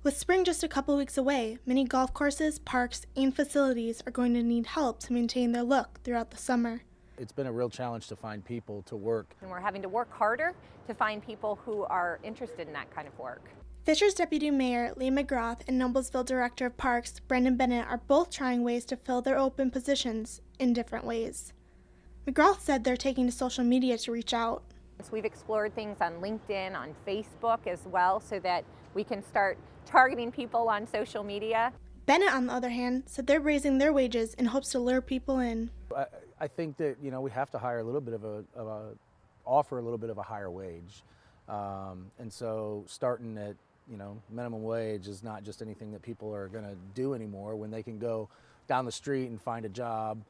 With spring just a couple weeks away, many golf courses, parks, and facilities are going to need help to maintain their look throughout the summer. It's been a real challenge to find people to work. And we're having to work harder to find people who are interested in that kind of work. Fisher's Deputy Mayor Lee McGrath and Noblesville Director of Parks Brendan Bennett are both trying ways to fill their open positions in different ways. McGrath said they're taking to social media to reach out. So we've explored things on LinkedIn, on Facebook as well, so that we can start targeting people on social media. Bennett, on the other hand, said they're raising their wages in hopes to lure people in. I think that we have to hire a little bit offer a little bit of a higher wage, and so starting at minimum wage is not just anything that people are going to do anymore when they can go down the street and find a job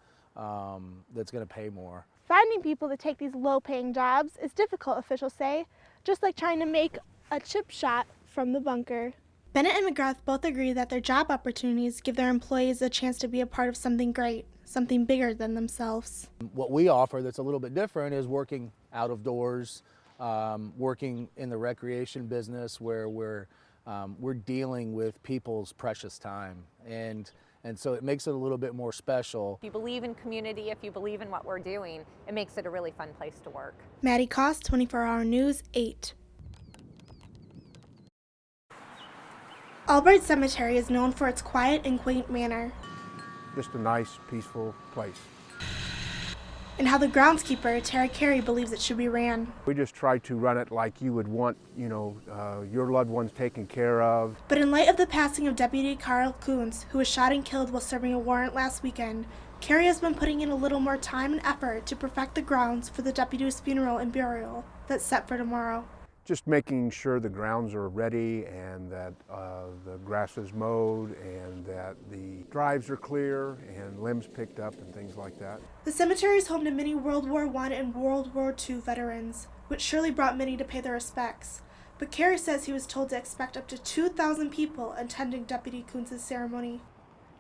that's going to pay more. Finding people to take these low-paying jobs is difficult, officials say, just like trying to make a chip shot from the bunker. Bennett and McGrath both agree that their job opportunities give their employees a chance to be a part of something great, something bigger than themselves. What we offer that's a little bit different is working out of doors, working in the recreation business where we're dealing with people's precious time. And so it makes it a little bit more special. If you believe in community, if you believe in what we're doing, it makes it a really fun place to work. Maddie Koss, 24-Hour News, 8. Albright Cemetery is known for its quiet and quaint manner, just a nice, peaceful place. and how the groundskeeper, Tara Carey, believes it should be ran. We just try to run it like you would want, your loved ones taken care of. But in light of the passing of Deputy Carl Kuntz, who was shot and killed while serving a warrant last weekend, Carey has been putting in a little more time and effort to perfect the grounds for the deputy's funeral and burial that's set for tomorrow. Just making sure the grounds are ready and that the grass is mowed and that the drives are clear and limbs picked up and things like that. The cemetery is home to many World War I and World War II veterans, which surely brought many to pay their respects. But Carey says he was told to expect up to 2,000 people attending Deputy Kuntz's ceremony.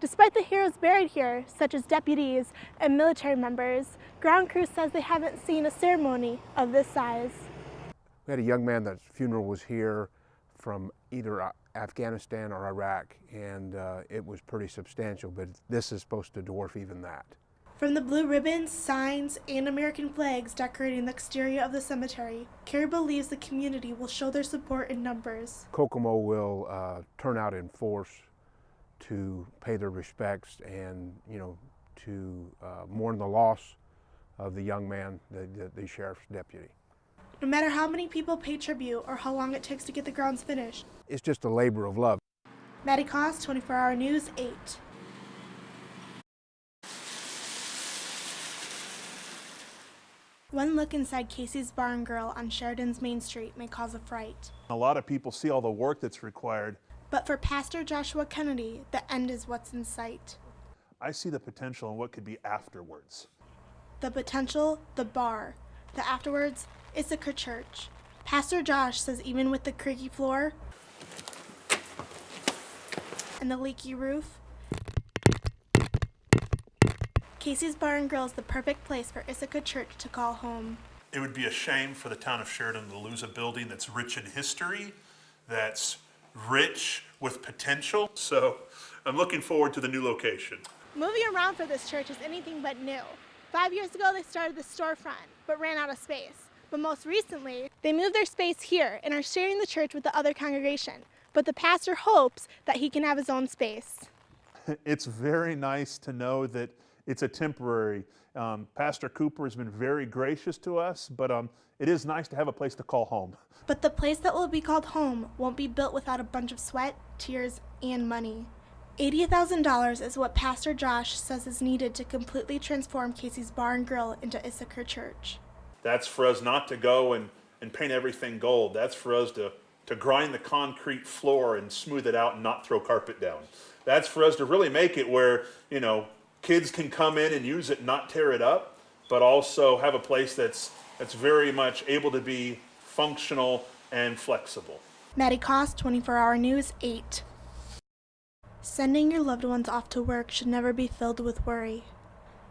Despite the heroes buried here, such as deputies and military members, ground crew says they haven't seen a ceremony of this size. We had a young man that's funeral was here from either Afghanistan or Iraq, and it was pretty substantial, but this is supposed to dwarf even that. From the blue ribbons, signs, and American flags decorating the exterior of the cemetery, Carey believes the community will show their support in numbers. Kokomo will turn out in force to pay their respects and, to mourn the loss of the young man, the sheriff's deputy. No matter how many people pay tribute or how long it takes to get the grounds finished. It's just a labor of love. Maddie Koss, 24-Hour News, 8. One look inside Casey's Bar and Grill on Sheridan's Main Street may cause a fright. A lot of people see all the work that's required. But for Pastor Joshua Kennedy, the end is what's in sight. I see the potential in what could be afterwards. The potential, the bar. The afterwards, Issachar Church. Pastor Josh says even with the creaky floor and the leaky roof, Casey's Bar and Grill is the perfect place for Issachar Church to call home. It would be a shame for the town of Sheridan to lose a building that's rich in history, that's rich with potential. So I'm looking forward to the new location. Moving around for this church is anything but new. 5 years ago, they started the storefront, but ran out of space. But most recently, they moved their space here and are sharing the church with the other congregation. But the pastor hopes that he can have his own space. It's very nice to know that it's a temporary. Pastor Cooper has been very gracious to us, but it is nice to have a place to call home. But the place that will be called home won't be built without a bunch of sweat, tears, and money. $80,000 is what Pastor Josh says is needed to completely transform Casey's Bar and Grill into Issachar Church. That's for us not to go and paint everything gold. That's for us to grind the concrete floor and smooth it out and not throw carpet down. That's for us to really make it where, kids can come in and use it and not tear it up, but also have a place that's very much able to be functional and flexible. Maddie Koss, 24-Hour News, 8. Sending your loved ones off to work should never be filled with worry.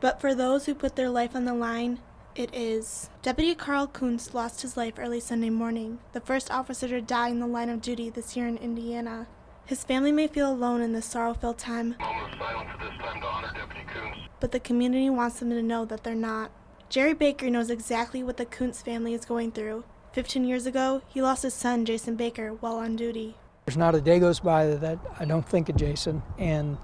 But for those who put their life on the line, it is. Deputy Carl Kuntz lost his life early Sunday morning, the first officer to die in the line of duty this year in Indiana. His family may feel alone in this sorrow-filled time, but the community wants them to know that they're not. Jerry Baker knows exactly what the Kuntz family is going through. 15 years ago, he lost his son, Jason Baker, while on duty. There's not a day goes by that I don't think of Jason, and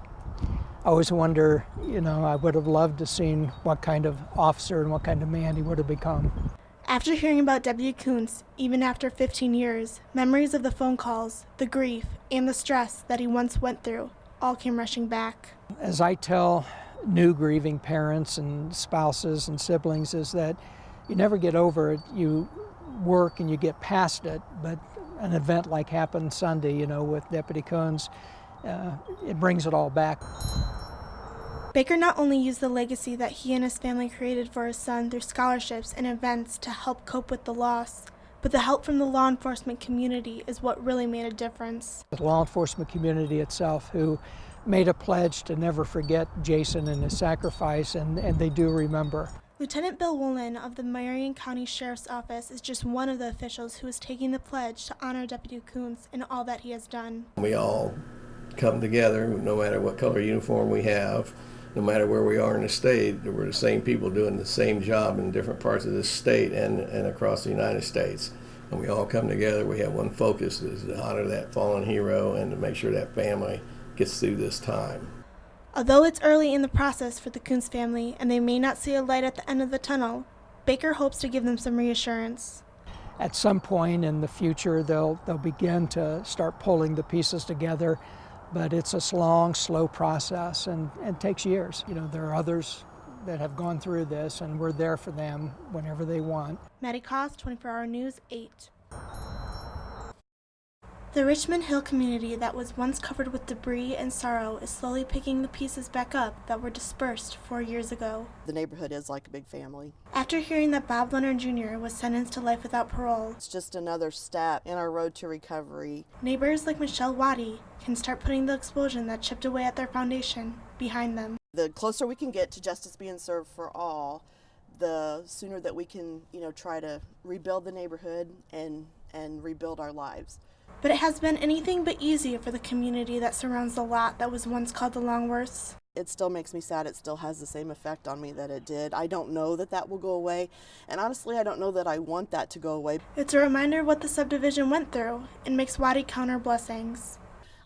I always wonder, I would have loved to seen what kind of officer and what kind of man he would have become. After hearing about Deputy Kuntz, even after 15 years, memories of the phone calls, the grief, and the stress that he once went through all came rushing back. As I tell new grieving parents and spouses and siblings, is that you never get over it. You work and you get past it, but an event like happened Sunday, with Deputy Kuntz, it brings it all back. Baker not only used the legacy that he and his family created for his son through scholarships and events to help cope with the loss, but the help from the law enforcement community is what really made a difference. The law enforcement community itself, who made a pledge to never forget Jason and his sacrifice, and they do remember. Lieutenant Bill Woolen of the Marion County Sheriff's Office is just one of the officials who is taking the pledge to honor Deputy Kuntz and all that he has done. We all come together, no matter what color uniform we have, no matter where we are in the state. We're the same people doing the same job in different parts of this state and across the United States. And we all come together, we have one focus, is to honor that fallen hero and to make sure that family gets through this time. Although it's early in the process for the Kuntz family and they may not see a light at the end of the tunnel, Baker hopes to give them some reassurance. At some point in the future, they'll begin to start pulling the pieces together, but it's a long, slow process and takes years. There are others that have gone through this, and we're there for them whenever they want. Maddie Koss, 24-Hour News, 8. The Richmond Hill community that was once covered with debris and sorrow is slowly picking the pieces back up that were dispersed 4 years ago. The neighborhood is like a big family. After hearing that Bob Leonard Jr. was sentenced to life without parole, It's just another step in our road to recovery. neighbors like Michelle Waddy can start putting the explosion that chipped away at their foundation behind them. The closer we can get to justice being served for all, the sooner that we can, try to rebuild the neighborhood and rebuild our lives. But it has been anything but easy for the community that surrounds the lot that was once called the Longworths. It still makes me sad. It still has the same effect on me that it did. I don't know that will go away. And honestly, I don't know that I want that to go away. It's a reminder of what the subdivision went through and makes Waddy count her blessings.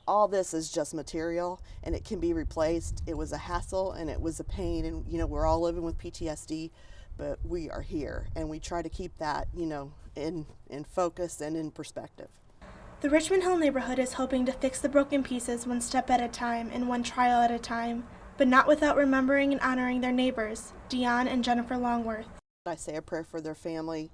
All this is just material and it can be replaced. It was a hassle and it was a pain, and we're all living with PTSD, but we are here and we try to keep that, in focus and in perspective. The Richmond Hill neighborhood is hoping to fix the broken pieces one step at a time and one trial at a time, but not without remembering and honoring their neighbors, Dion and Jennifer Longworth. I say a prayer for their family,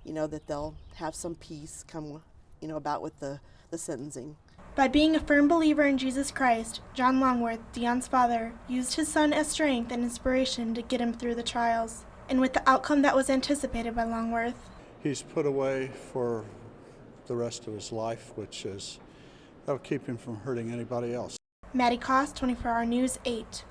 that they'll have some peace come, about with the sentencing. By being a firm believer in Jesus Christ, John Longworth, Dion's father, used his son as strength and inspiration to get him through the trials, and with the outcome that was anticipated by Longworth. He's put away for the rest of his life, that'll keep him from hurting anybody else. Maddie Koss, 24-Hour News, 8.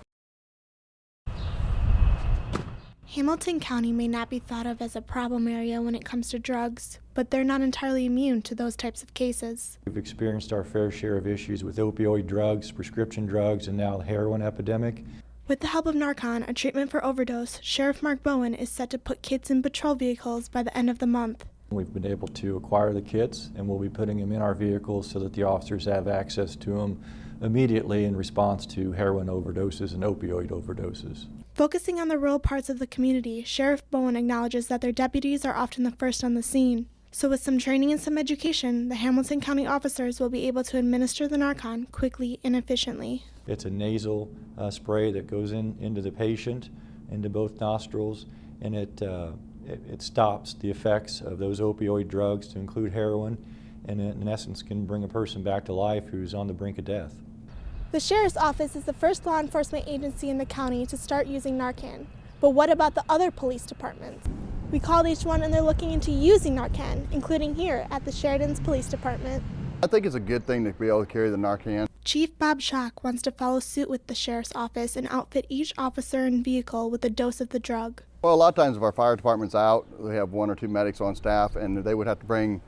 Hamilton County may not be thought of as a problem area when it comes to drugs, but they're not entirely immune to those types of cases. We've experienced our fair share of issues with opioid drugs, prescription drugs, and now the heroin epidemic. With the help of Narcan, a treatment for overdose, Sheriff Mark Bowen is set to put kits in patrol vehicles by the end of the month. We've been able to acquire the kits, and we'll be putting them in our vehicles so that the officers have access to them immediately in response to heroin overdoses and opioid overdoses. Focusing on the rural parts of the community, Sheriff Bowen acknowledges that their deputies are often the first on the scene. So with some training and some education, the Hamilton County officers will be able to administer the Narcan quickly and efficiently. It's a nasal spray that goes into the patient, into both nostrils, and it stops the effects of those opioid drugs, to include heroin, and in essence can bring a person back to life who's on the brink of death. The Sheriff's Office is the first law enforcement agency in the county to start using Narcan. But what about the other police departments? We called each one and they're looking into using Narcan, including here at the Sheridan's Police Department. I think it's a good thing to be able to carry the Narcan. Chief Bob Schock wants to follow suit with the Sheriff's Office and outfit each officer and vehicle with a dose of the drug. Well, a lot of times if our fire department's out, we have 1 or 2 medics on staff, and they would have to bring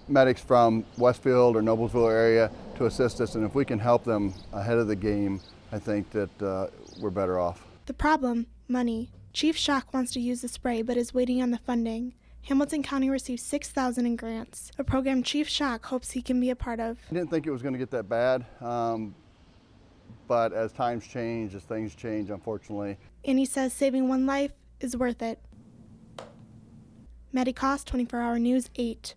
medics from Westfield or Noblesville area to assist us, and if we can help them ahead of the game, I think that we're better off. The problem? Money. Chief Shock wants to use the spray but is waiting on the funding. Hamilton County received $6,000 in grants, a program Chief Shock hopes he can be a part of. I didn't think it was going to get that bad, but as times change, as things change, unfortunately. And he says saving one life is worth it. Maddie Koss, 24 Hour News, 8.